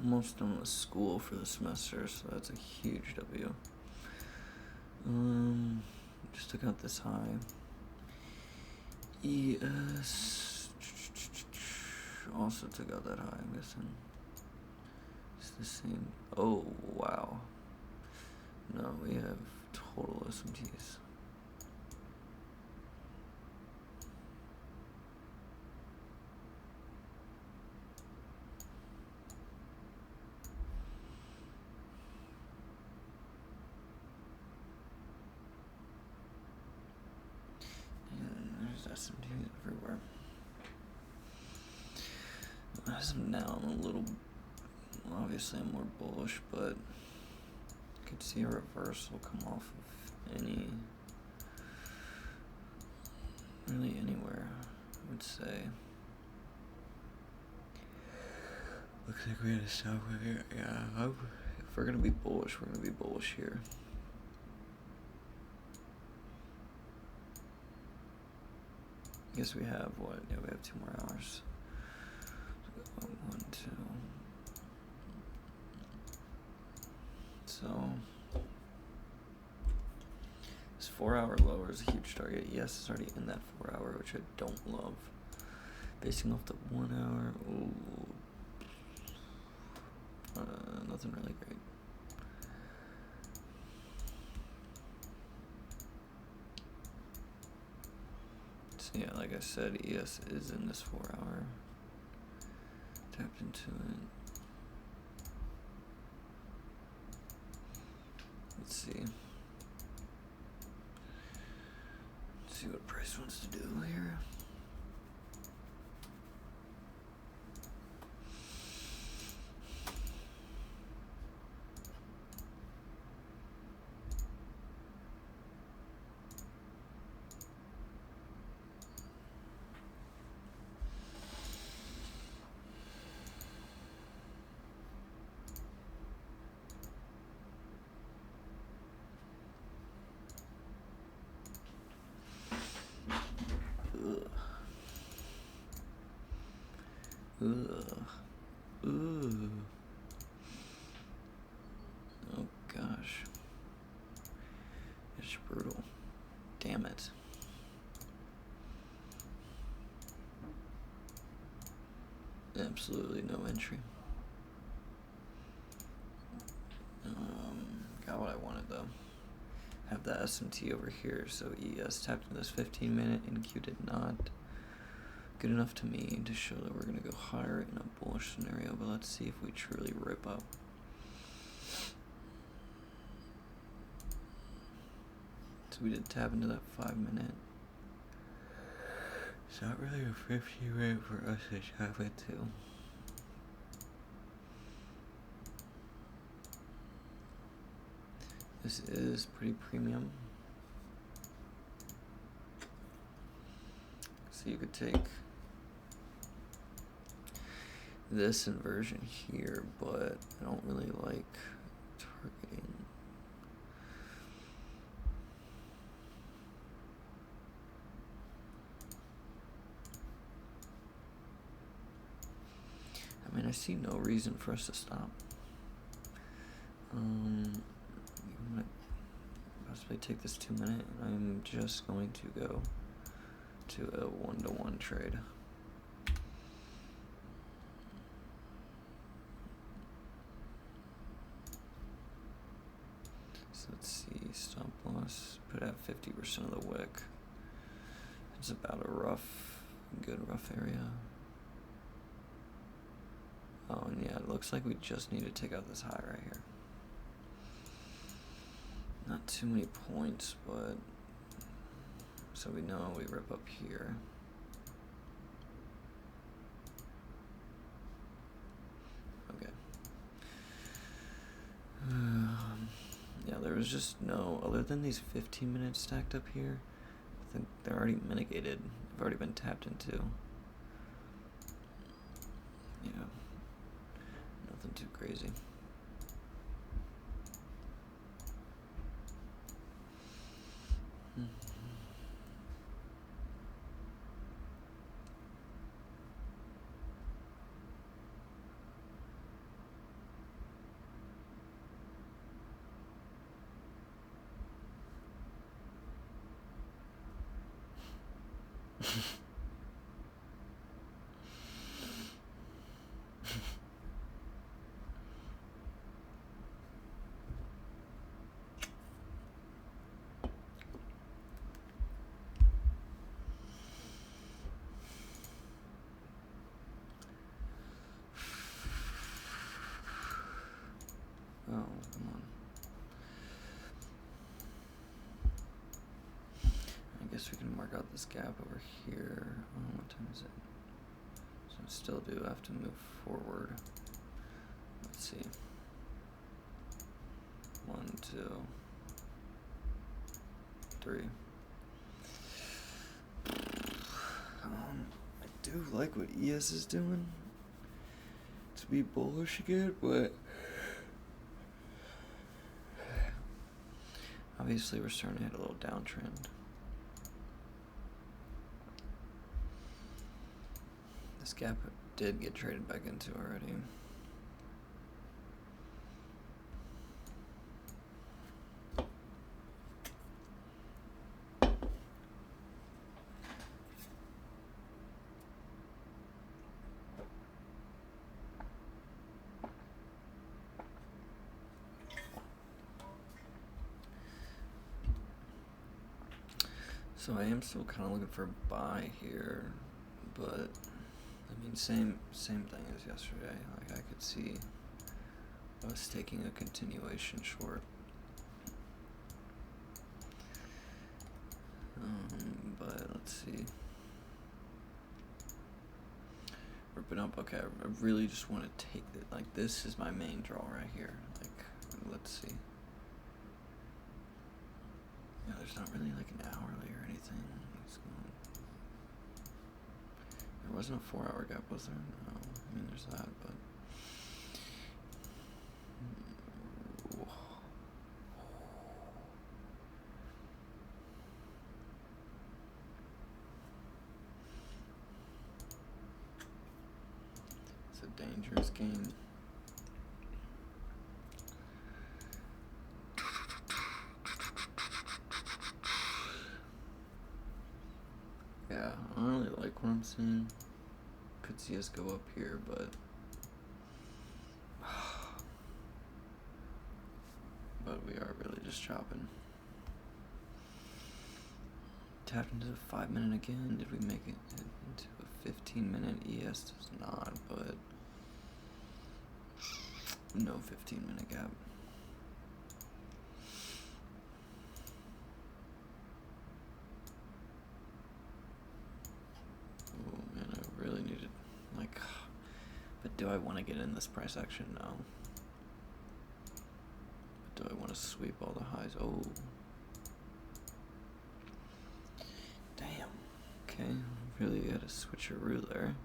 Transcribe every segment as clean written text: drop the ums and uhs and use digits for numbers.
almost done with school for the semester, so that's a huge W. Just took out this high. ES also took out that high, I'm guessing. It's the same. Oh, wow. No, we have total SMTs. SMTs everywhere. As of now, I'm a little. Obviously, I'm more bullish, but I could see a reversal come off of really anywhere, I would say. Looks like we're gonna stop here. Yeah, if we're gonna be bullish, we're gonna be bullish here. I guess we have what? Yeah, we have 2 more hours. 1, 2. So this 4-hour lower is a huge target. Yes, it's already in that 4-hour, which I don't love. Basing off the 1 hour, nothing really great. So yeah, like I said, ES is in this 4-hour. Tapped into it. Let's see. Let's see what price wants to do here. Ooh. Oh gosh. It's brutal. Damn it. Absolutely no entry. Got what I wanted though. Have the SMT over here, so ES tapped into this 15-minute and Q did not. Good enough to me to show that we're going to go higher in a bullish scenario, but let's see if we truly rip up. So we did tap into that 5-minute. It's not really a 50-minute for us to tap into. This is pretty premium. So you could take this inversion here, but I don't really like targeting. I mean, I see no reason for us to stop. I'm gonna possibly take this 2-minute, and I'm just going to go to a 1-to-1 trade. So let's see, stop loss, put out 50% of the wick. It's about a good rough area. Oh, and yeah, it looks like we just need to take out this high right here. Not too many points, but so we know we rip up here. Okay. Yeah, there was just no, other than these 15 minutes stacked up here, I think they're already mitigated. They've already been tapped into. Yeah. Nothing too crazy. Oh, come on. I guess we can mark out this gap over here. Oh, what time is it? So I still do have to move forward. Let's see. 1, 2, 3. I do like what ES is doing. To be bullish again, but obviously we're starting to hit a little downtrend. This gap did get traded back into already. So I am still kind of looking for a buy here, but I mean same thing as yesterday. Like I could see us taking a continuation short. But let's see. Ripping up. Okay, I really just want to take it. Like this is my main draw right here. Like let's see. Yeah, there's not really like an hourly or anything. There wasn't a 4-hour gap, was there? No. I mean, there's that, but. It's a dangerous game. Yeah, I don't really like what I'm seeing. Could see us go up here, but we are really just chopping. Tapped into the 5-minute again. Did we make it into a 15-minute? ES does not, but no 15-minute gap. Oh man, I really needed, like, but do I want to get in this price action? No. But do I want to sweep all the highs? Oh. Damn. Okay, really had to switch a ruler.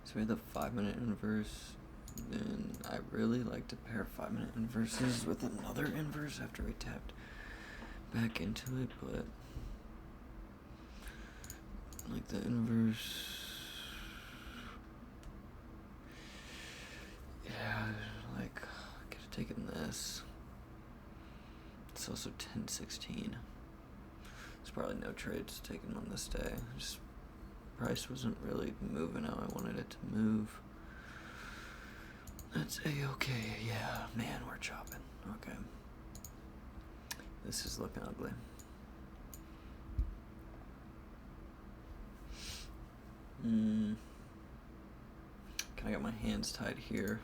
So we had the 5-minute inverse, and I really like to pair 5-minute inverses with another inverse after we tapped back into it, but like the inverse, yeah, like I could have taken this. It's also 10-16. There's probably no trades taken on this day. Just price wasn't really moving how I wanted it to move. That's a-okay. Yeah, man, we're chopping. Okay. This is looking ugly. Can I get my hands tied here?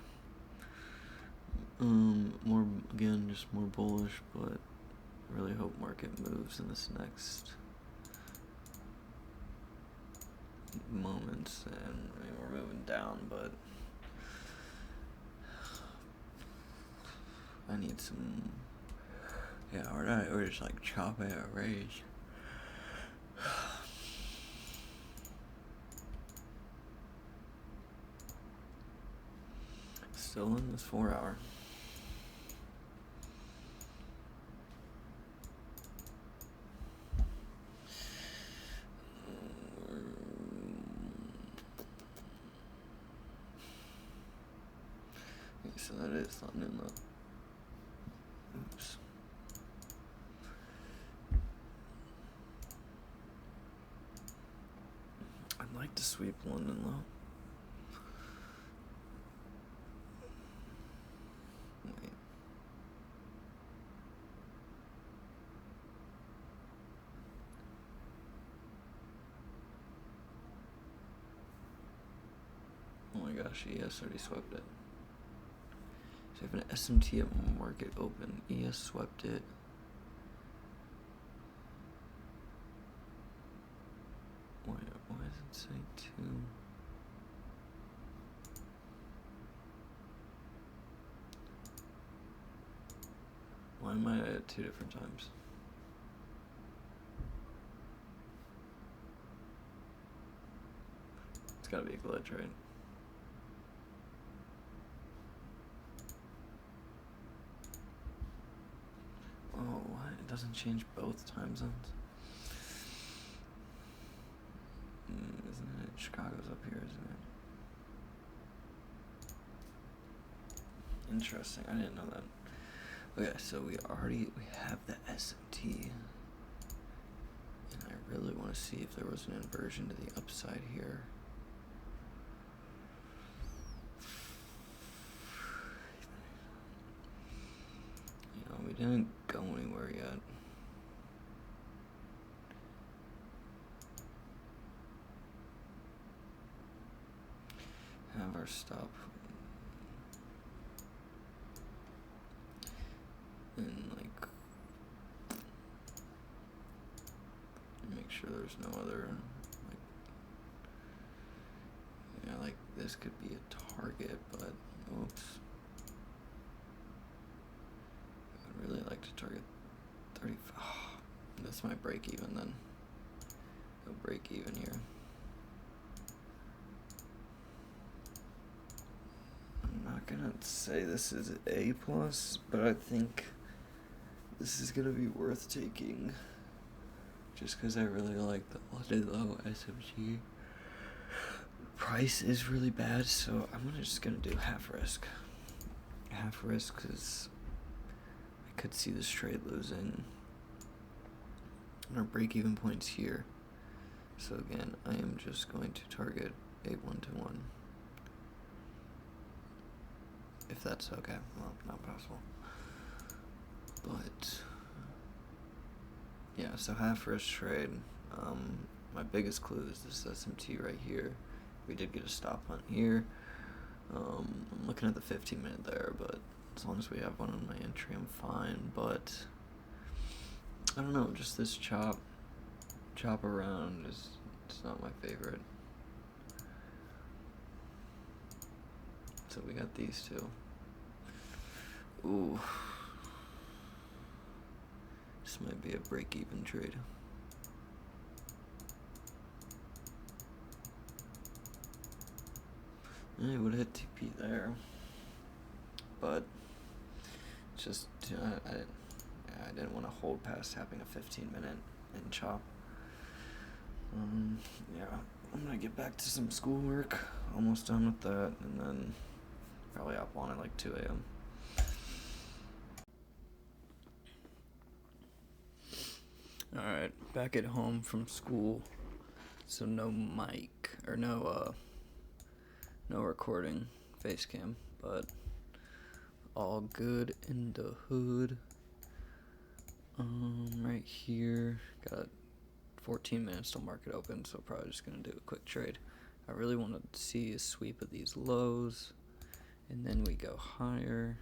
More, again, just more bullish, but I really hope market moves in this next moments. And I mean, we're moving down, but I need some, yeah, we're just like chopping at rage. Still in this 4-hour. So that is London though. Oops. I'd like to sweep London though. Wait. Oh my gosh, ES already swept it. So we have an SMT at market open. ES swept it. Why does it say 2? Why am I at 2 different times? It's gotta be a glitch, right? Oh, what? It doesn't change both time zones? Isn't it? Chicago's up here, isn't it? Interesting. I didn't know that. Okay, so we have the SMT. And I really want to see if there was an inversion to the upside here. You know, we didn't go anywhere yet. Have our stop. And like, make sure there's no other, like, yeah, like this could be a target, but oops. I'd really like to target 35. Oh, that's my break even then. No break even here. I'm not gonna say this is A+, but I think this is gonna be worth taking, just because I really like the low SMG. Price is really bad, so I'm just gonna do half risk. Half risk because I could see this trade losing. And our break-even point's here. So again, I am just going to target a 1-to-1. If that's okay. Well, not possible. But yeah, so half risk trade. My biggest clue is this SMT right here. We did get a stop on here. I'm looking at the 15-minute there, but as long as we have one on my entry, I'm fine. But I don't know, just this chop around it's not my favorite. So we got these two. Ooh. This might be a break-even trade. I would have hit TP there, but just I didn't want to hold past having a 15-minute in chop. Yeah, I'm gonna get back to some schoolwork. Almost done with that, and then probably up on at like 2 a.m. Alright, back at home from school, so no mic, or no recording, face cam, but all good in the hood. Right here, got 14 minutes till market open, so probably just gonna do a quick trade. I really want to see a sweep of these lows, and then we go higher.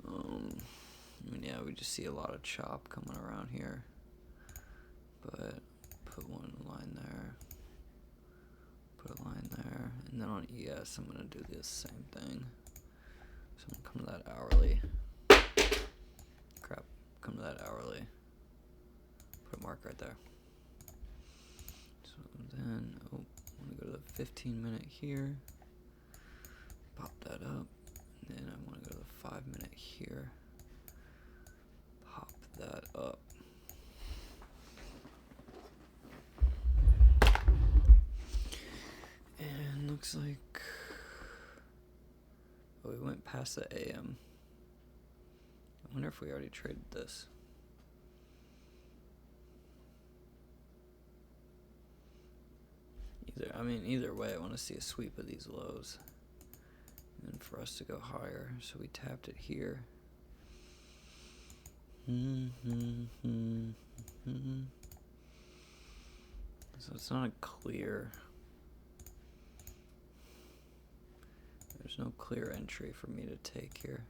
I mean, yeah, we just see a lot of chop coming around here, but put one line there, put a line there, and then on ES, I'm gonna do the same thing. So I'm gonna come to that hourly. Crap, come to that hourly. Put a mark right there. So then, I'm gonna go to the 15-minute here. Pop that up. And then I want to go to the 5-minute here. Pop that up. And looks like, oh, we went past the AM. I wonder if we already traded this. Either way, I want to see a sweep of these lows. And for us to go higher, so we tapped it here. So it's not a clear. There's no clear entry for me to take here.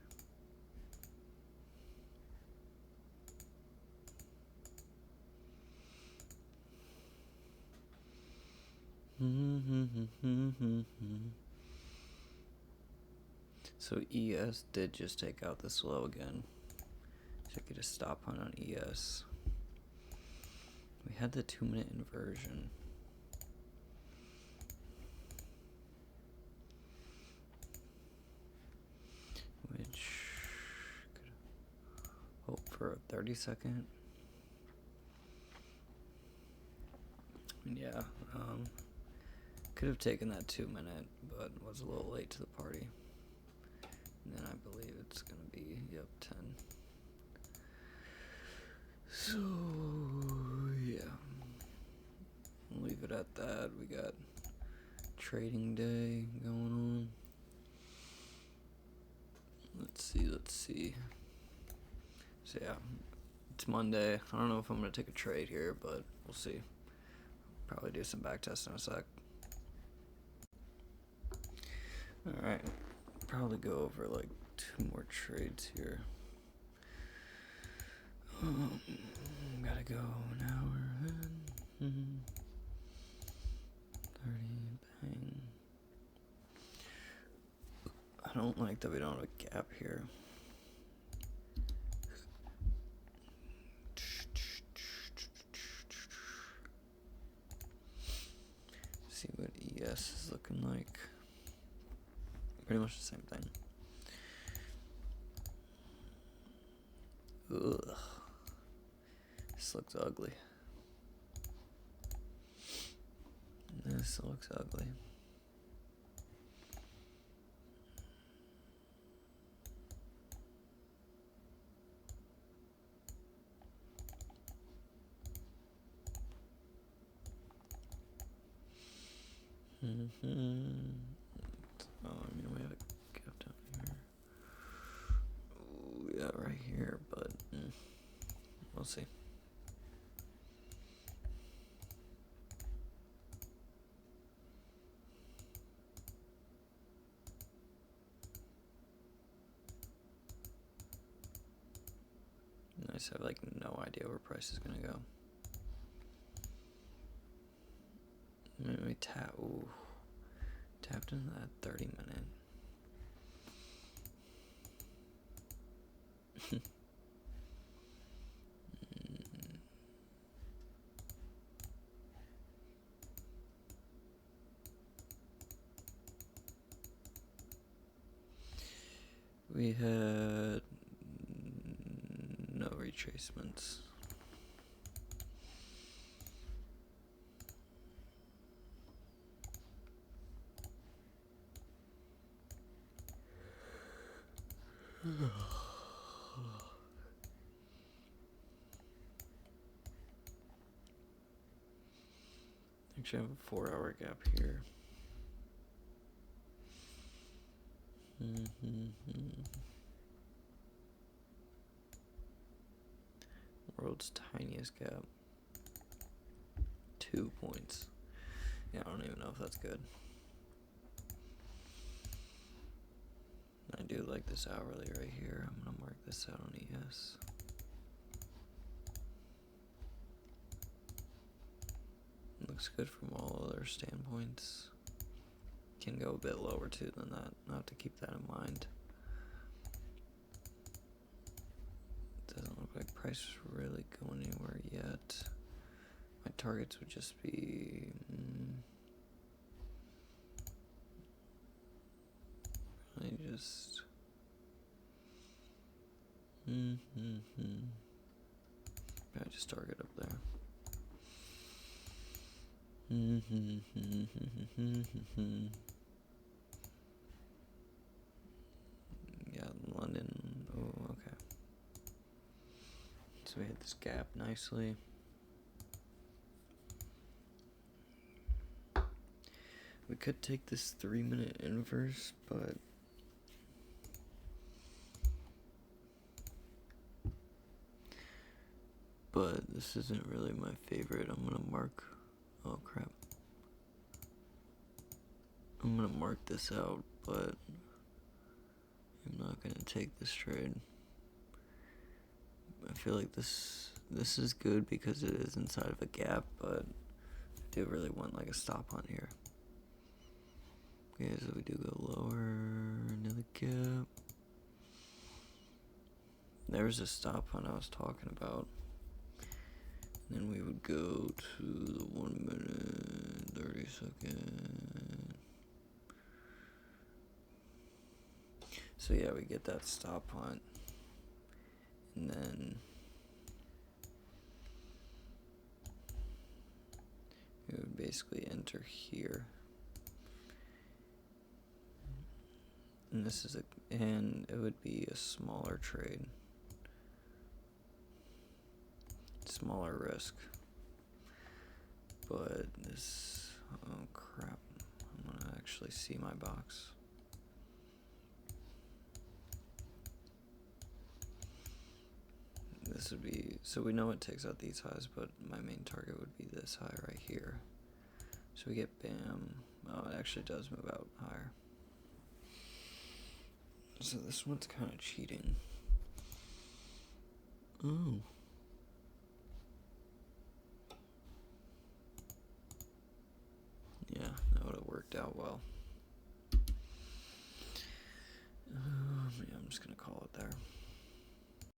So ES did just take out this low again. Should get a stop hunt on ES. We had the 2-minute inversion. Which could hope for a 30-second. Yeah, could have taken that 2-minute, but was a little late to the party. And then I believe it's gonna be, yep, 10. So, yeah. I'll leave it at that. We got trading day going on. Let's see. So yeah, it's Monday. I don't know if I'm gonna take a trade here, but we'll see. Probably do some back testing in a sec. Alright, probably go over like 2 more trades here. Gotta go an hour in. 30, bang. I don't like that we don't have a gap here. See what ES is looking like. Pretty much the same thing. Ugh. This looks ugly. This looks ugly. Oh, we have a gap down here. Ooh, yeah, right here, but we'll see. Nice. I have like no idea where price is gonna go. Maybe tapped into that 30-minute. We had no retracements. Actually, I have a 4-hour gap here. World's tiniest gap. 2 points. Yeah, I don't even know if that's good. I do like this hourly right here. I'm gonna mark this out on ES. Looks good from all other standpoints. Can go a bit lower too than that. I'll have to keep that in mind. Doesn't look like price is really going anywhere yet. My targets would just be really just I just target up there. So we hit this gap nicely. We could take this 3-minute inverse, but this isn't really my favorite. I'm gonna mark, oh crap. I'm gonna mark this out, but I'm not gonna take this trade. I feel like this is good because it is inside of a gap, but I do really want like a stop on here. Okay, so we do go lower into the gap. There's a stop on I was talking about. And then we would go to the 1 minute, 30 second. So yeah, we get that stop on. And then we would basically enter here. And and it would be a smaller trade. Smaller risk. But this, oh crap, I'm gonna actually see my box. This would be, so we know it takes out these highs, but my main target would be this high right here. So we get bam, oh it actually does move out higher. So this one's kind of cheating. Oh. Yeah, that would have worked out well. Yeah, I'm just gonna call it there.